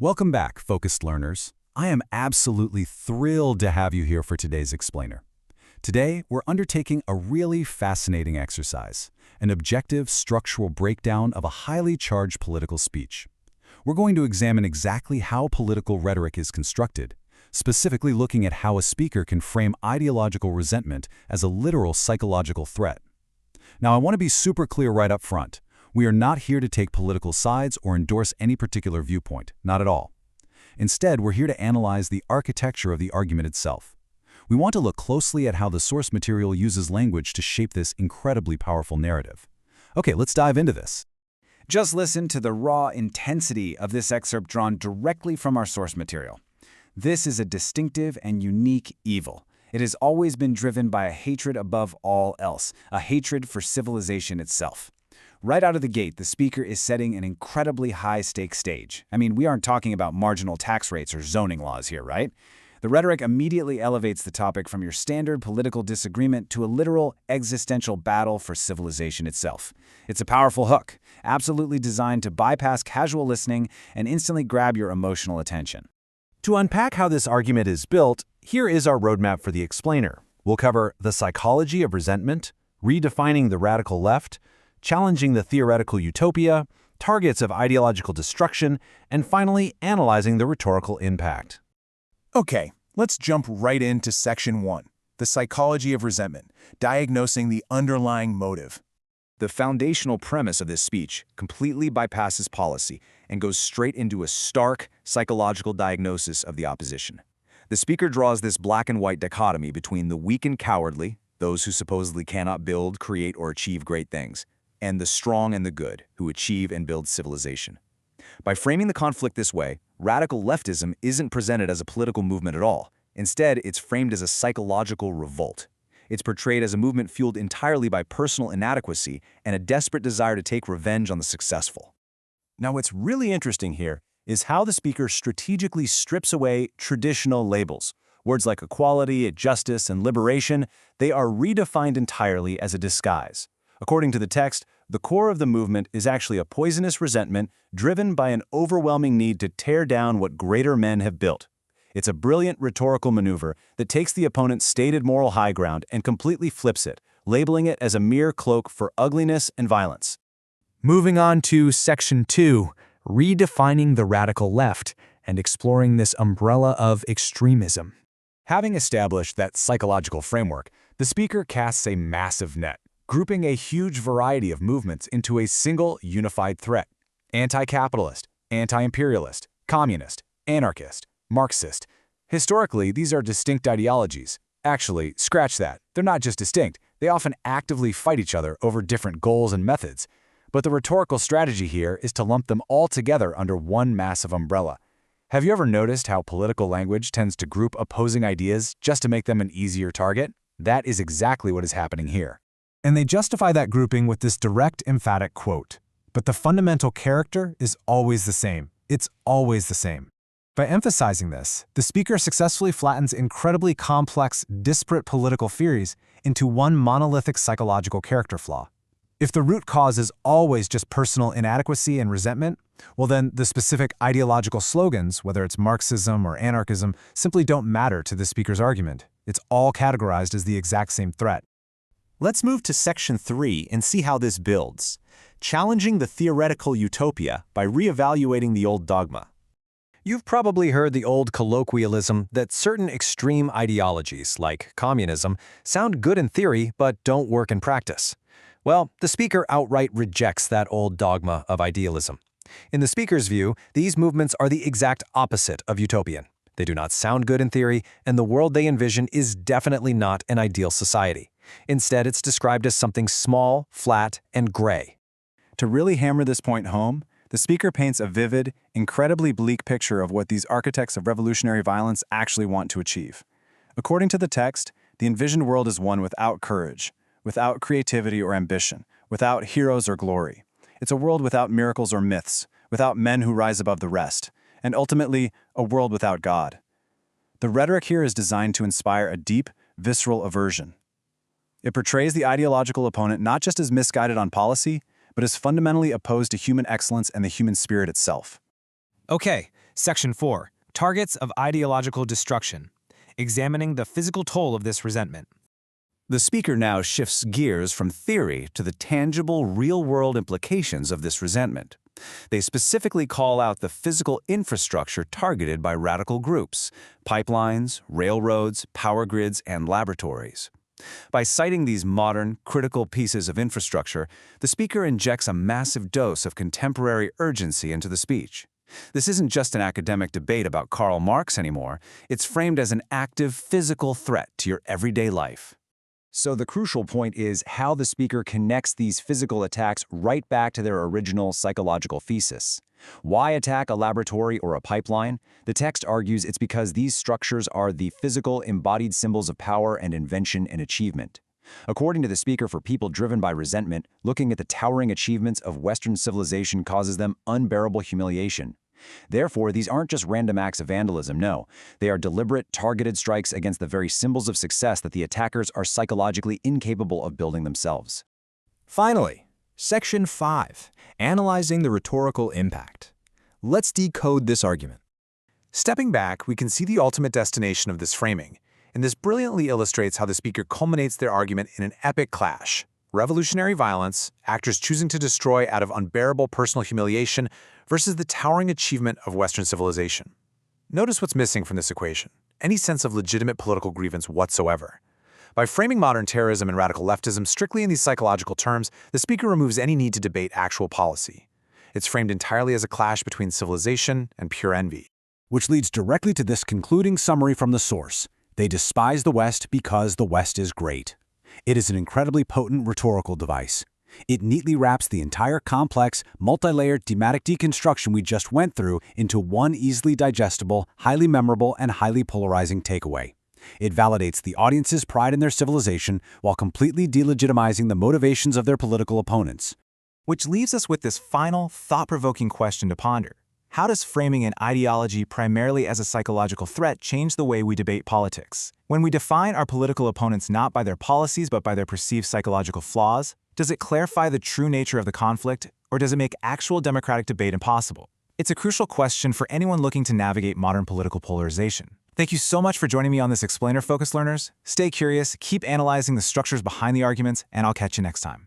Welcome back, focused learners. I am absolutely thrilled to have you here for today's explainer. Today, we're undertaking a really fascinating exercise, an objective structural breakdown of a highly charged political speech. We're going to examine exactly how political rhetoric is constructed, specifically looking at how a speaker can frame ideological resentment as a literal psychological threat. Now, I want to be super clear right up front. We are not here to take political sides or endorse any particular viewpoint, not at all. Instead, we're here to analyze the architecture of the argument itself. We want to look closely at how the source material uses language to shape this incredibly powerful narrative. Okay, let's dive into this. Just listen to the raw intensity of this excerpt drawn directly from our source material. This is a distinctive and unique evil. It has always been driven by a hatred above all else, a hatred for civilization itself. Right out of the gate, the speaker is setting an incredibly high-stakes stage. I mean, we aren't talking about marginal tax rates or zoning laws here, right? The rhetoric immediately elevates the topic from your standard political disagreement to a literal existential battle for civilization itself. It's a powerful hook, absolutely designed to bypass casual listening and instantly grab your emotional attention. To unpack how this argument is built, here is our roadmap for the explainer. We'll cover the psychology of resentment, redefining the radical left, challenging the theoretical utopia, targets of ideological destruction, and finally analyzing the rhetorical impact. Okay, let's jump right into Section 1, the psychology of resentment, diagnosing the underlying motive. The foundational premise of this speech completely bypasses policy and goes straight into a stark psychological diagnosis of the opposition. The speaker draws this black and white dichotomy between the weak and cowardly, those who supposedly cannot build, create, or achieve great things, and the strong and the good, who achieve and build civilization. By framing the conflict this way, radical leftism isn't presented as a political movement at all. Instead, it's framed as a psychological revolt. It's portrayed as a movement fueled entirely by personal inadequacy and a desperate desire to take revenge on the successful. Now, what's really interesting here is how the speaker strategically strips away traditional labels. Words like equality, justice, and liberation, they are redefined entirely as a disguise. According to the text, the core of the movement is actually a poisonous resentment driven by an overwhelming need to tear down what greater men have built. It's a brilliant rhetorical maneuver that takes the opponent's stated moral high ground and completely flips it, labeling it as a mere cloak for ugliness and violence. Moving on to Section 2, redefining the radical left and exploring this umbrella of extremism. Having established that psychological framework, the speaker casts a massive net, grouping a huge variety of movements into a single unified threat: anti-capitalist, anti-imperialist, communist, anarchist, Marxist. Historically, these are distinct ideologies. Actually, scratch that. They're not just distinct. They often actively fight each other over different goals and methods. But the rhetorical strategy here is to lump them all together under one massive umbrella. Have you ever noticed how political language tends to group opposing ideas just to make them an easier target? That is exactly what is happening here. And they justify that grouping with this direct, emphatic quote. But the fundamental character is always the same. It's always the same. By emphasizing this, the speaker successfully flattens incredibly complex, disparate political theories into one monolithic psychological character flaw. If the root cause is always just personal inadequacy and resentment, well then the specific ideological slogans, whether it's Marxism or anarchism, simply don't matter to the speaker's argument. It's all categorized as the exact same threat. Let's move to Section 3 and see how this builds. Challenging the theoretical utopia by reevaluating the old dogma. You've probably heard the old colloquialism that certain extreme ideologies, like communism, sound good in theory but don't work in practice. Well, the speaker outright rejects that old dogma of idealism. In the speaker's view, these movements are the exact opposite of utopian. They do not sound good in theory, and the world they envision is definitely not an ideal society. Instead, it's described as something small, flat, and gray. To really hammer this point home, the speaker paints a vivid, incredibly bleak picture of what these architects of revolutionary violence actually want to achieve. According to the text, the envisioned world is one without courage, without creativity or ambition, without heroes or glory. It's a world without miracles or myths, without men who rise above the rest, and ultimately, a world without God. The rhetoric here is designed to inspire a deep, visceral aversion. It portrays the ideological opponent not just as misguided on policy, but as fundamentally opposed to human excellence and the human spirit itself. Okay, Section 4. Targets of ideological destruction. Examining the physical toll of this resentment. The speaker now shifts gears from theory to the tangible, real-world implications of this resentment. They specifically call out the physical infrastructure targeted by radical groups: pipelines, railroads, power grids, and laboratories. By citing these modern, critical pieces of infrastructure, the speaker injects a massive dose of contemporary urgency into the speech. This isn't just an academic debate about Karl Marx anymore. It's framed as an active physical threat to your everyday life. So the crucial point is how the speaker connects these physical attacks right back to their original psychological thesis. Why attack a laboratory or a pipeline? The text argues it's because these structures are the physical, embodied symbols of power and invention and achievement. According to the speaker, for people driven by resentment, looking at the towering achievements of Western civilization causes them unbearable humiliation. Therefore, these aren't just random acts of vandalism, no. They are deliberate, targeted strikes against the very symbols of success that the attackers are psychologically incapable of building themselves. Finally, Section 5. Analyzing the rhetorical impact. Let's decode this argument. Stepping back, we can see the ultimate destination of this framing, and this brilliantly illustrates how the speaker culminates their argument in an epic clash. Revolutionary violence, actors choosing to destroy out of unbearable personal humiliation, versus the towering achievement of Western civilization. Notice what's missing from this equation: any sense of legitimate political grievance whatsoever. By framing modern terrorism and radical leftism strictly in these psychological terms, the speaker removes any need to debate actual policy. It's framed entirely as a clash between civilization and pure envy. Which leads directly to this concluding summary from the source. They despise the West because the West is great. It is an incredibly potent rhetorical device. It neatly wraps the entire complex, multi-layered thematic deconstruction we just went through into one easily digestible, highly memorable, and highly polarizing takeaway. It validates the audience's pride in their civilization while completely delegitimizing the motivations of their political opponents. Which leaves us with this final, thought-provoking question to ponder. How does framing an ideology primarily as a psychological threat change the way we debate politics? When we define our political opponents not by their policies but by their perceived psychological flaws, does it clarify the true nature of the conflict, or does it make actual democratic debate impossible? It's a crucial question for anyone looking to navigate modern political polarization. Thank you so much for joining me on this Explainer Focus, learners. Stay curious, keep analyzing the structures behind the arguments, and I'll catch you next time.